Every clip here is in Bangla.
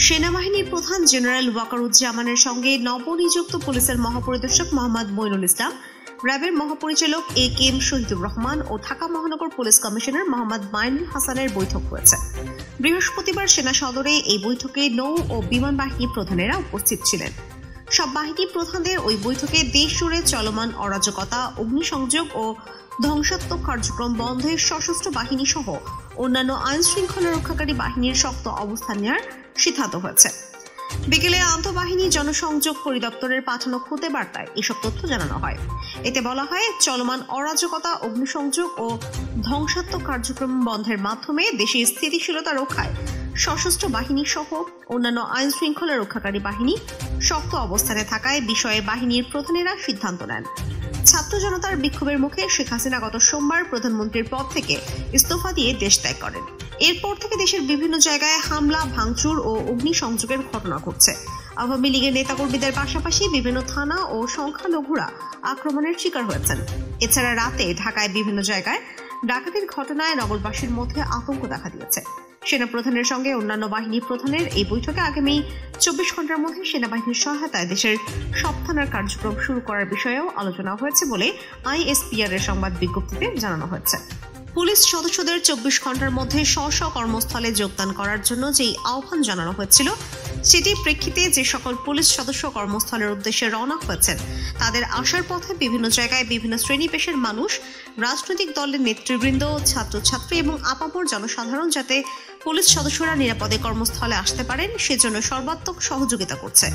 সেনাবাহিনীর প্রধান জেনারেল ওয়াকারুজ্জামানের সঙ্গে নবনিযুক্ত পুলিশের মহাপরিদর্শক মোহাম্মদ মইনুল ইসলাম, র্যাবের মহাপরিচালক এ.কে.এম. শহীদুর রহমান ও ঢাকা মহানগর পুলিশ কমিশনার মোহাম্মদ মাইনুল হাসানের বৈঠক হয়েছে। বৃহস্পতিবার সেনা সদরে এই বৈঠকে নৌ ও বিমান বাহিনী প্রধানেরা উপস্থিত ছিলেন। সব বাহিনী প্রধানদের ওই বৈঠকে দেশ জুড়ে চলমান অরাজকতা, অগ্নিসংযোগ ও ধ্বংসাত্মক কার্যক্রম বন্ধে সশস্ত্র বাহিনী সহ অন্যান্য আইন শৃঙ্খলা রক্ষাকারী বাহিনীর শক্ত অবস্থান নেওয়ার সিদ্ধান্ত হয়েছে। বিকেলে আন্তঃবাহিনী জনসংযোগ পরিদপ্তরের পাঠানো খুদে বার্তায় এসব তথ্য জানানো হয়। এতে বলা হয়, চলমান অরাজকতা, অগ্নিসংযোগ ও ধ্বংসাত্মক কার্যক্রম বন্ধের মাধ্যমে দেশে স্থিতিশীলতা রক্ষায় সশস্ত্র বাহিনী সহ অন্যান্য আইন শৃঙ্খলা রক্ষাকারী বাহিনী শক্ত অবস্থানে থাকায় বিষয়ে বাহিনীর প্রধানেরা সিদ্ধান্ত নেন। ছাত্র জনতার বিক্ষোভের মুখে শেখ হাসিনা গত সোমবার প্রধানমন্ত্রীর পদ থেকে ইস্তফা দিয়ে দেশ ত্যাগ করেন। এরপর থেকে দেশের বিভিন্ন জায়গায় হামলা, ভাঙচুর ও অগ্নিসংযোগের ঘটনা ঘটছে। আওয়ামী লীগের নেতাকর্মীদের পাশাপাশি বিভিন্ন থানা ও সংখ্যালঘুরা আক্রমণের শিকার হয়েছেন। এছাড়া রাতে ঢাকায় বিভিন্ন জায়গায় ডাকাতির ঘটনায় নগরবাসীর মধ্যে আতঙ্ক দেখা দিয়েছে। সেনাপ্রধানের সঙ্গে অন্যান্য বাহিনী প্রধানের এই বৈঠকে আগামী 24 ঘন্টার মধ্যে সেনাবাহিনীর সহায়তায় দেশের সব থানার কার্যক্রম শুরু করার বিষয়েও আলোচনা হয়েছে বলে আইএসপিআর এর সংবাদ বিজ্ঞপ্তিতে জানানো হয়েছে। পুলিশ সদস্যদের 24 ঘন্টার মধ্যে স্ব কর্মস্থলে যোগদান করার জন্য যেই আহ্বান জানানো হয়েছিল, সেটির প্রেক্ষিতে যে সকল পুলিশ সদস্য কর্মস্থলের উদ্দেশ্যে রওনা হয়েছেন তাদের আসার পথে বিভিন্ন জায়গায় বিভিন্ন শ্রেণী পেশার মানুষ, রাজনৈতিক দলের নেতৃবৃন্দ, ছাত্রছাত্রী এবং আপামর জনসাধারণ যাতে পুলিশ সদস্যরা নিরাপদে কর্মস্থলে আসতে পারেন সেজন্য সর্বাত্মক সহযোগিতা করছে।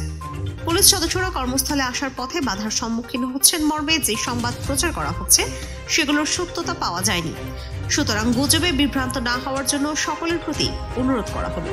পুলিশ সদস্যরা কর্মস্থলে আসার পথে বাধার সম্মুখীন হচ্ছেন মর্মে যে সংবাদ প্রচার করা হচ্ছে সেগুলোর সত্যতা পাওয়া যায়নি। সুতরাং গুজবে বিভ্রান্ত না হওয়ার জন্য সকলের প্রতি অনুরোধ করা হলো।